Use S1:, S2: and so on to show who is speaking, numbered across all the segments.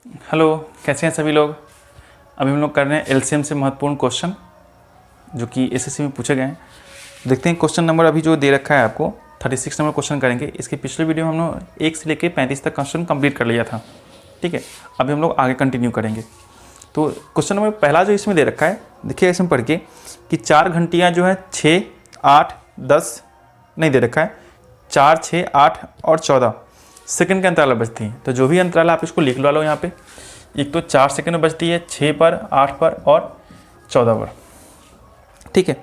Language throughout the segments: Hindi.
S1: हेलो, कैसे हैं सभी लोग। अभी हम लोग कर रहे हैं एलसीएम से महत्वपूर्ण क्वेश्चन जो कि एसएससी में पूछे गए हैं। देखते हैं क्वेश्चन नंबर अभी जो दे रखा है आपको 36 नंबर क्वेश्चन करेंगे। इसके पिछले वीडियो में हम लोग 1 से लेकर 35 तक क्वेश्चन कंप्लीट कर लिया था। ठीक है, अभी हम लोग आगे कंटिन्यू करेंगे। तो क्वेश्चन नंबर पहला जो इसमें दे रखा है, देखिए इसमें पढ़ के कि 4 घंटियाँ जो है 6, 8, 10 नहीं दे रखा है, 4, 6, 8 और 14 सेकंड के अंतराल बजती हैं। तो जो भी अंतराल आप इसको लिख लो यहाँ पे। एक तो 4 सेकंड में बजती है, 6 पर, 8 पर और 14 पर। ठीक है,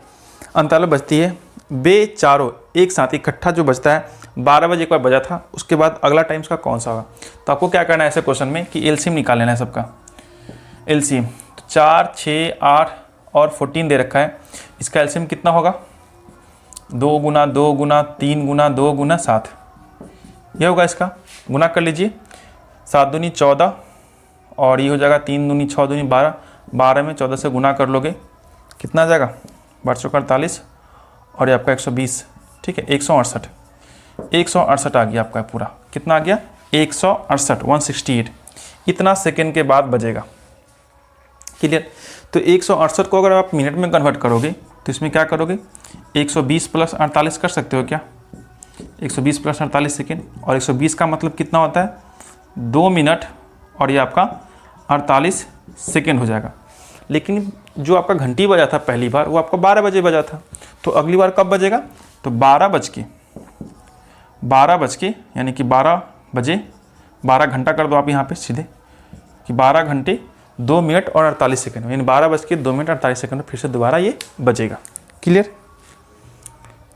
S1: अंतराल बजती है। बे चारों एक साथ इकट्ठा जो बजता है 12 बजे एक बार बजा था, उसके बाद अगला टाइम उसका कौन सा होगा। तो आपको क्या करना है ऐसे क्वेश्चन में कि एलसीएम निकाल लेना है सबका। एलसीएम तो 4, 6, 8 और 14 दे रखा है। इसका एलसीएम कितना होगा? 2 गुना 2 गुना 3 गुना 2 गुना 7, यह होगा। इसका गुना कर लीजिए। 7 दूनी 14 और ये हो जाएगा 3 दूनी 6 दूनी 12, 12 में 14 से गुना कर लोगे कितना आ जाएगा? 1248 और ये आपका 120। ठीक है, 168 168 आ गया आपका पूरा। कितना आ गया? 168 168 इतना सेकेंड के बाद बजेगा। क्लियर। तो 168 को अगर आप मिनट में कन्वर्ट करोगे तो इसमें क्या करोगे? 120 प्लस 48 कर सकते हो क्या? 120 प्लस 48 सेकेंड, और 120 का मतलब कितना होता है? 2 मिनट और ये आपका 48 सेकेंड हो जाएगा। लेकिन जो आपका घंटी बजा था पहली बार वो आपका 12 बजे बजा था, तो अगली बार कब बजेगा? तो 12 बज के यानी कि 12 बजे 12 घंटा कर दो आप यहाँ पे सीधे कि 12 घंटे 2 मिनट और 48 सेकेंड, यानी 12 बज के 2 मिनट 48 सेकेंड फिर से दोबारा ये बजेगा। क्लियर।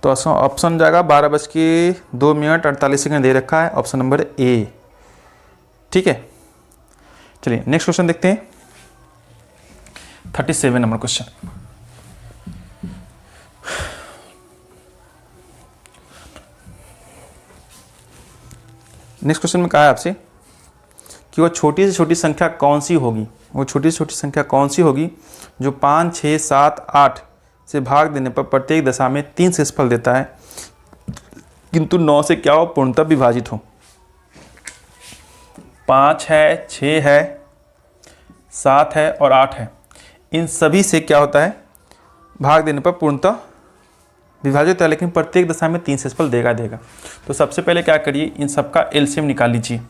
S1: तो ऑप्शन जाएगा 12 बज के 2 मिनट 48 सेकेंड दे रखा है, ऑप्शन नंबर ए। ठीक है, चलिए नेक्स्ट क्वेश्चन देखते हैं। 37 नंबर क्वेश्चन। नेक्स्ट क्वेश्चन में कहा है आपसे कि वो छोटी से छोटी संख्या कौन सी होगी, वो छोटी से छोटी संख्या कौन सी होगी जो 5, 6, 7, 8 से भाग देने पर प्रत्येक दशा में 3 शेषफल देता है किंतु 9 से क्या हो पूर्णतः विभाजित हो। 5 है, 6 है, 7 है और 8 है, इन सभी से क्या होता है? भाग देने पर पूर्णतः विभाजित है, लेकिन प्रत्येक दशा में 3 शेषफल देगा। तो सबसे पहले क्या करिए, इन सबका एलसीएम निकाल लीजिए।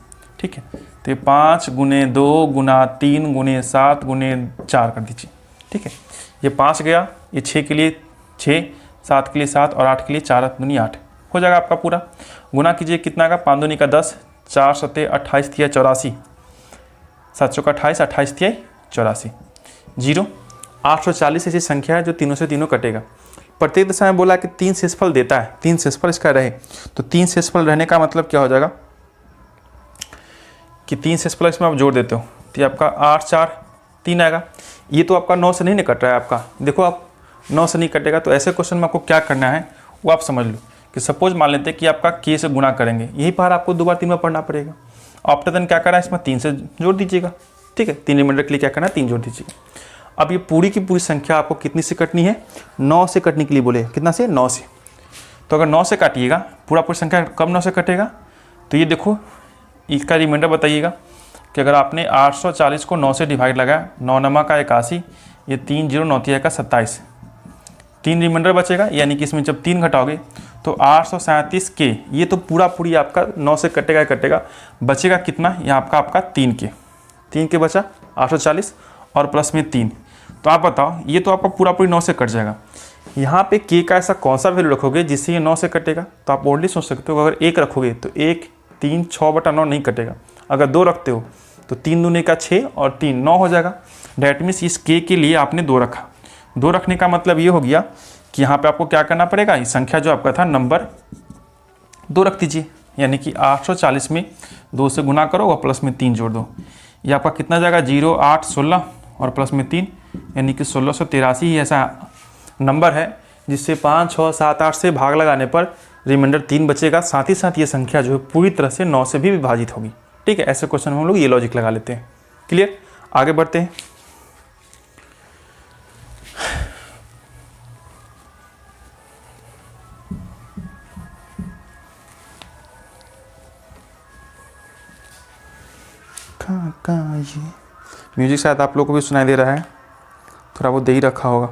S1: ठीक है, तो ये 5 गुने 2 गुना 3 गुने 7 गुने 4 कर दीजिए। ठीक है, ये 5 गया, ये 6 के लिए 6, 7 के लिए 7 और 8 के लिए 4 दूनी 8 हो जाएगा आपका पूरा। गुना कीजिए, कितना का? 5 दूनी का 10, 4 सत्ते 28 थिया 84, 7 चौका 28, 28 थिया 84, 0। 840 ऐसी संख्या है जो तीनों से तीनों कटेगा। प्रत्येक दशा में बोला कि 3 शेषफल देता है, 3 शेषफल इसका रहे, तो 3 शेषफल रहने का मतलब क्या हो जाएगा कि 3 शेषफल इसमें आप जोड़ देते हो तो ये आपका 8, 4, 3 आएगा। ये तो आपका 9 से नहीं कट रहा है आपका, देखो आप 9 से नहीं कटेगा। तो ऐसे क्वेश्चन में आपको क्या करना है वो आप समझ लो कि सपोज मान लेते हैं कि आपका के से गुणा करेंगे, यही पार आपको 2 बार 3 बार पढ़ना पड़ेगा। आफ्टर देन क्या करना है, इसमें 3 से जोड़ दीजिएगा। ठीक है, 3 रिमाइंडर के लिए क्या करना है, 3 जोड़ दीजिएगा। अब ये पूरी की पूरी संख्या आपको कितनी से कटनी है? 9 से कटने के लिए बोले, कितना से? 9 से। तो अगर 9 से काटिएगा, पूरा पूरी संख्या कब 9 से कटेगा? तो ये देखो इसका रिमाइंडर बताइएगा कि अगर आपने 840 को 9 से डिवाइड लगाया, 9 नमा का 81, ये 3 0 9 का 27, 3 रिमाइंडर बचेगा, यानी कि इसमें जब 3 घटाओगे तो 837 के, ये तो पूरा पूरी आपका 9 से कटेगा। बचेगा कितना? यहाँ आपका 3 के बचा 840 और प्लस में 3। तो आप बताओ, ये तो आपका पूरा पूरी 9 से कट जाएगा। यहाँ पे के का ऐसा कौन सा वैल्यू रखोगे जिससे ये 9 से कटेगा? तो आप ओनली सोच सकते हो, अगर 1 रखोगे तो 1, 3, 6/9 नहीं कटेगा। अगर 2 रखते हो तो 3 दूने का 6 और 3 9 हो जाएगा। डैट मीन्स इस के लिए आपने 2 रखा। 2 रखने का मतलब ये हो गया कि यहाँ पे आपको क्या करना पड़ेगा, इस संख्या जो आपका था नंबर 2 रख दीजिए, यानी कि 840 में 2 से गुना करो और प्लस में 3 जोड़ दो। ये आपका कितना जाएगा? 0, 8, 16 और प्लस में 3, यानी कि 1683 ही ऐसा नंबर है जिससे 5, 6, 7, 8 से भाग लगाने पर रिमाइंडर 3 बचेगा। साथ ही साथ ये संख्या जो है पूरी तरह से 9 से भी विभाजित होगी। ठीक है, ऐसे क्वेश्चन में हम लोग ये लॉजिक लगा लेते हैं। क्लियर, आगे बढ़ते हैं। देखा का ये म्यूजिक शायद आप लोग को भी सुनाई दे रहा है, थोड़ा वो दे ही रखा होगा।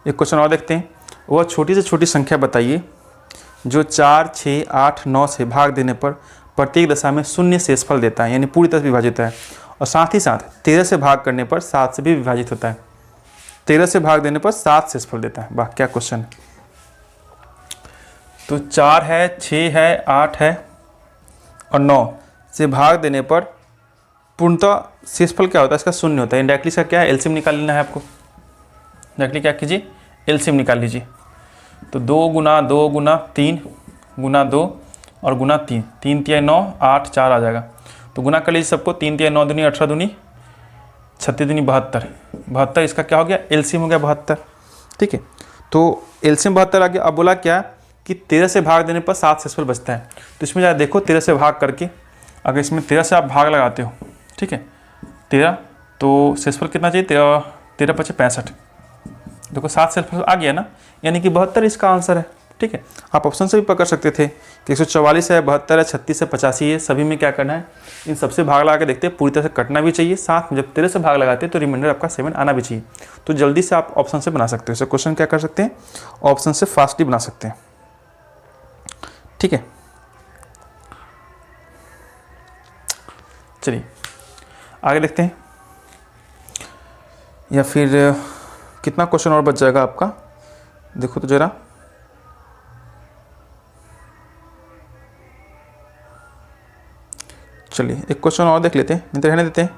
S1: एक क्वेश्चन और देखते हैं। वह छोटी से छोटी संख्या बताइए जो 4, 6, 8, 9 से भाग देने पर प्रत्येक दशा में शून्य शेषफल देता है, यानी पूरी तरह से विभाजित है, और साथ ही साथ 13 से भाग करने पर 7 से भी विभाजित होता है। 13 से भाग देने पर 7 शेषफल देता है। वाह क्या क्वेश्चन है। तो 4 है, 6 है, 8 है और 9 से भाग देने पर पूर्णतः शेषफल क्या होता है, इसका शून्य होता है। डायरेक्टली इसका क्या है, एलसीएम निकाल लेना है आपको। डायरेक्टली क्या कीजिए, एलसीएम निकाल लीजिए। तो 2 गुना 2 गुना 3 गुना 2 और गुना 3, 3 तिया 9, 8, 4 आ जाएगा। तो गुना कर लीजिए सबको, 3 तिया 9 दूनी 18 दूनी 36 दूनी 72, 72 इसका क्या हो गया, एलसीएम हो गया 72। ठीक है, तो एलसीएम 72 आ गया। अब बोला क्या कि 13 से भाग देने पर 7 शेषफल बचता है। तो इसमें ज़रा देखो 13 से भाग करके, अगर इसमें 13 से आप भाग लगाते हो, ठीक है 13, तो शेषफल कितना चाहिए, 13 पचे 65। देखो 7 शेषफल आ गया ना, यानी कि 72 इसका आंसर है। ठीक है, आप ऑप्शन से भी पकड़ सकते थे कि 144 है, 72 है, 36 है, 85 है। सभी में क्या करना है, इन सबसे भाग लगा के देखते हैं, पूरी तरह से कटना भी चाहिए। साथ में जब 13 से भाग लगाते हैं तो रिमाइंडर आपका 7 आना भी चाहिए। तो जल्दी से आप ऑप्शन से बना सकते हो। इसे क्वेश्चन क्या कर सकते हैं, ऑप्शन से फास्टली बना सकते हैं। ठीक है, चलिए आगे देखते हैं। या फिर कितना क्वेश्चन और बच जाएगा आपका, देखो तो जरा। चलिए एक क्वेश्चन और देख लेते हैं, नहीं तो रहने देते हैं।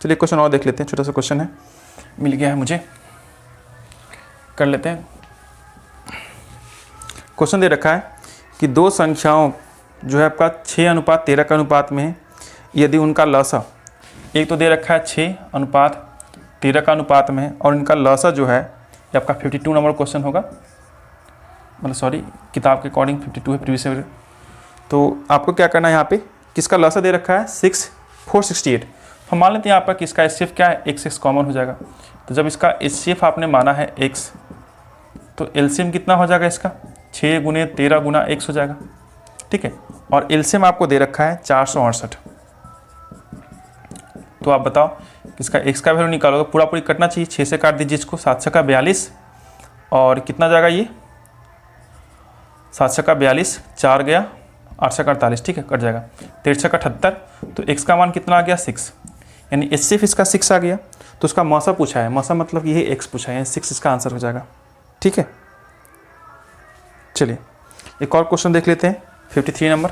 S1: चलिए क्वेश्चन और देख लेते हैं, छोटा सा क्वेश्चन है, मिल गया है मुझे, कर लेते हैं। क्वेश्चन दे रखा है कि दो संख्याओं जो है आपका 6:13 का अनुपात में है, यदि उनका लसा, एक तो दे रखा है 6:13 का अनुपात में है और इनका लसा जो है ये आपका 52 नंबर क्वेश्चन होगा, मतलब सॉरी किताब के अकॉर्डिंग 52 है प्रीवियस ईयर। तो आपको क्या करना है, यहाँ पे किसका लसा दे रखा है 6, 468। हम मान लेते हैं यहाँ पर किसका एचसीएफ क्या है, x कॉमन हो जाएगा। तो जब इसका एचसीएफ आपने माना है x, तो एलसीएम कितना हो जाएगा इसका, 6 गुने 13 गुना x हो जाएगा। ठीक है, और एलसीएम आपको दे रखा है 468। तो आप बताओ किसका x का वैल्यू निकालोगे, पूरा पूरी कटना चाहिए, 6 से काट दीजिए इसको, 7 का 42 और कितना जाएगा ये 7 का 42, 4 गया 8 का 48। ठीक है, कट जाएगा, 13 का 78। तो x का मान कितना आ गया 6, यानी एचसीएफ इसका 6 आ गया। तो उसका मौसा पूछा है, मौसा मतलब ये x पूछा है, 6 इसका आंसर हो जाएगा। ठीक है, चलिए एक और क्वेश्चन देख लेते हैं, 53 नंबर।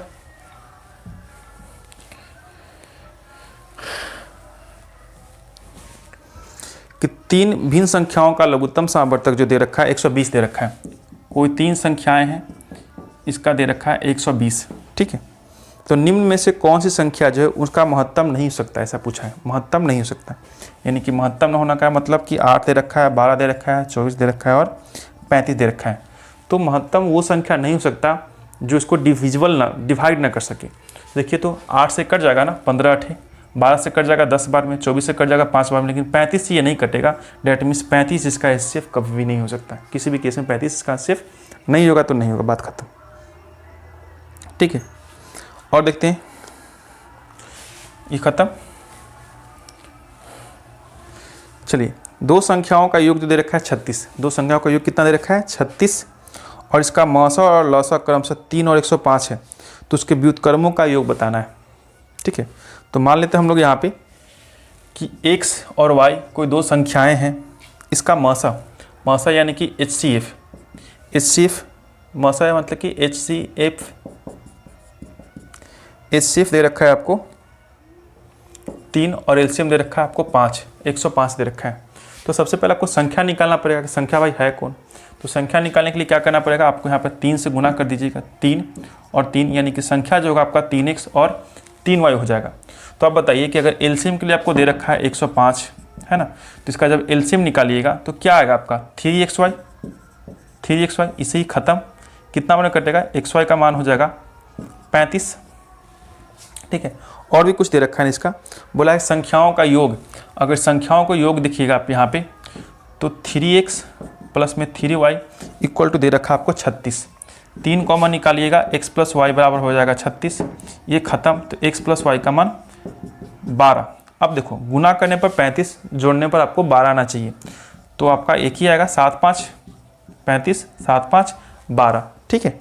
S1: कि 3 भिन्न संख्याओं का लघुत्तम समावर्तक जो दे रखा है 120 दे रखा है। कोई 3 संख्याएं हैं, इसका दे रखा है 120। ठीक है, तो निम्न में से कौन सी संख्या जो है उसका महत्तम नहीं हो सकता, ऐसा पूछा है। महत्तम नहीं हो सकता, यानी कि महत्तम न होना का मतलब कि 8 दे रखा है, 12 दे रखा है, 24 दे रखा है और 35 दे रखा है। तो महत्तम वो संख्या नहीं हो सकता जो इसको डिवाइड ना कर सके। देखिए तो 8 से कट जाएगा ना 15 8, 12 से कट जाएगा 10 बार में, 24 से कट जाएगा 5 बार में, लेकिन 35 से ये नहीं कटेगा। डेट मीन्स 35 इसका एचसीएफ कभी भी नहीं हो सकता। किसी भी केस में 35 इसका एचसीएफ नहीं होगा तो नहीं होगा, बात खत्म। ठीक है, और देखते हैं, ये खत्म। चलिए दो संख्याओं का योग जो दे रखा है 36, दो संख्याओं का योग कितना दे रखा है 36, और इसका मौसा और लौसा क्रमशः 3 और 105 है। तो उसके व्युत्क्रमों का योग बताना है। ठीक है, तो मान लेते हैं हम लोग यहाँ पे कि x और y कोई दो संख्याएं हैं, इसका मौसा यानी कि एचसीएफ मौसा है मतलब कि एचसीएफ दे रखा है आपको 3 और एलसीएम दे रखा है आपको 5, 105 दे रखा है। तो सबसे पहले आपको संख्या निकालना पड़ेगा कि संख्या भाई है कौन। तो संख्या निकालने के लिए क्या करना पड़ेगा, आपको यहाँ पर 3 से गुना कर दीजिएगा, 3 और 3, यानी कि संख्या जो होगा आपका 3x और 3y हो जाएगा। तो आप बताइए कि अगर एलसीएम के लिए आपको दे रखा है 105 है ना, तो इसका जब एलसीएम निकालिएगा तो क्या आएगा आपका 3xy, इसे ही ख़त्म। कितना मान कटेगा, xy का मान हो जाएगा 35। ठीक है, और भी कुछ दे रखा है इसका, बोला है संख्याओं का योग। अगर संख्याओं को योग देखिएगा आप यहाँ पे, तो 3x प्लस में 3y इक्वल टू दे रखा आपको 36। 3 कॉमन निकालिएगा, x प्लस वाई बराबर हो जाएगा 36, ये खत्म। तो x प्लस वाई का मान 12। अब देखो गुना करने पर 35, जोड़ने पर आपको 12 आना चाहिए, तो आपका एक ही आएगा 7 5 35, 7 5 12, ठीक है।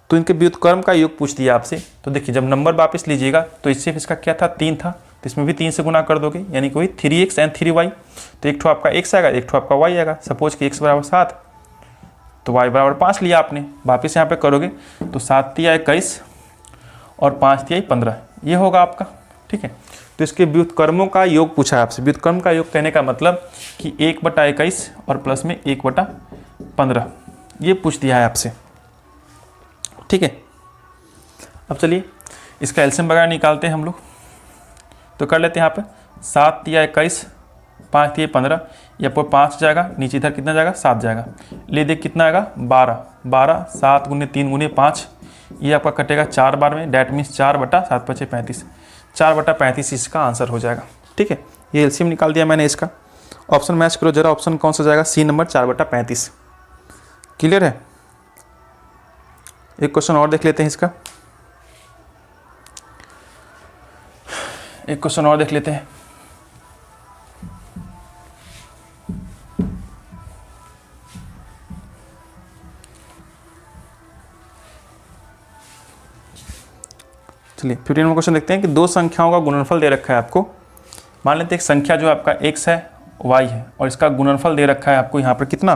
S1: तो इनके व्युत्क्रम का योग पूछ दिया आपसे। तो देखिए जब नंबर वापस लीजिएगा तो इससे इसका क्या था, 3 था, तो इसमें भी 3 से गुना कर दोगे, यानी कि वही 3x एंड 3y। तो एक ठो आपका x आएगा, एक ठो आपका y आएगा। सपोज कि x बराबर 7 तो y बराबर 5 लिया आपने, वापस यहाँ पे करोगे तो 7 तिया 21 और 5 तिया 15, ये होगा आपका, ठीक है। तो इसके व्युत्क्रमों का योग पूछा है आपसे। व्युत्क्रम का योग कहने का मतलब कि 1/21 और प्लस में 1/15, ये पूछ दिया है आपसे, ठीक है। अब चलिए इसका एलसीएम वगैरह निकालते हैं हम लोग। तो कर लेते हैं यहाँ पे 7 तिया 21, 5 तिया 15, या पर 5 जाएगा, नीचे इधर कितना जाएगा, 7 जाएगा। ले देख कितना आएगा, 12, 7 गुने 3 गुने 5, ये आपका कटेगा 4 बार में, डैट मीन्स 4/7 × 35, 4/35 इसका आंसर हो जाएगा, ठीक है। ये एलसीएम निकाल दिया मैंने इसका। ऑप्शन मैच करो जरा, ऑप्शन कौन सा जाएगा, सी नंबर 4/35। क्लियर है। एक क्वेश्चन और देख लेते हैं इसका, एक क्वेश्चन और देख लेते हैं। चलिए 15 में क्वेश्चन देखते हैं कि दो संख्याओं का गुणनफल दे रखा है आपको। मान लेते हैं एक संख्या जो आपका x है, y है, और इसका गुणनफल दे रखा है आपको यहाँ पर कितना,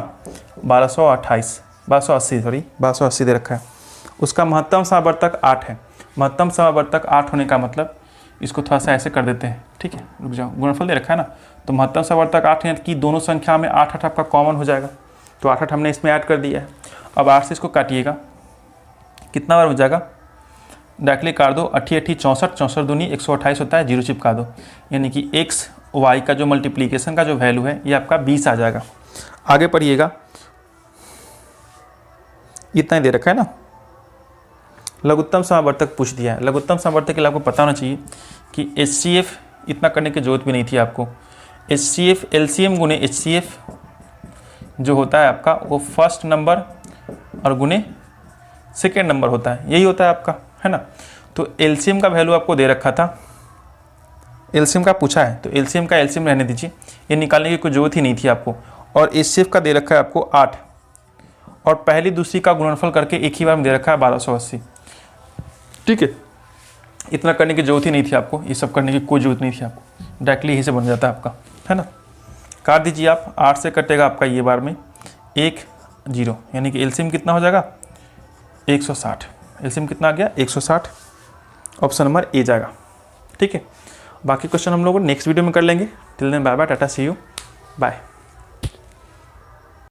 S1: 1280 दे रखा है। उसका महत्तम समावर्तक 8 है। महत्तम समावर्तक 8 होने का मतलब, इसको थोड़ा सा ऐसे कर देते हैं, ठीक है, रुक जाओ, गुणनफल दे रखा है ना, तो महत्तम समावर्तक 8 है कि दोनों संख्या में 8 आपका कॉमन हो जाएगा, तो 8 हमने इसमें ऐड कर दिया है। अब 8 से इसको काटिएगा, कितना बार हो जाएगा, डायरेक्टली काट दो, 8 8 64, 64 दूनी 128 होता है, 0 चिपका दो, यानी कि x y का जो मल्टीप्लीकेशन का जो वैल्यू है ये आपका 20 आ जाएगा। आगे पढ़िएगा, इतना ही दे रखा है ना। लघुत्तम समावर्तक पूछ दिया है। लघुत्तम समावर्तक के लिए आपको पता होना चाहिए कि HCF इतना करने की जरूरत भी नहीं थी आपको। HCF LCM गुने HCF जो होता है आपका वो फर्स्ट नंबर और गुने सेकेंड नंबर होता है, यही होता है आपका, है ना। तो LCM का वैल्यू आपको दे रखा था, LCM का पूछा है, तो LCM का LCM रहने दीजिए, ये निकालने की कोई जरूरत ही नहीं थी आपको। और HCF का दे रखा है आपको 8, और पहली दूसरी का गुणनफल करके एक ही बार में दे रखा है 1280, ठीक है। इतना करने की जरूरत ही नहीं थी आपको, ये सब करने की कोई जरूरत नहीं थी आपको, डायरेक्टली यही से बन जाता है आपका, है ना। काट दीजिए आप, 8 से कटेगा आपका ये बार में 1 0, यानी कि LCM कितना हो जाएगा 160। LCM कितना आ गया 160, ऑप्शन नंबर ए जाएगा, ठीक है। बाकी क्वेश्चन हम लोग नेक्स्ट वीडियो में कर लेंगे। Till then bye bye, tata, see you, bye.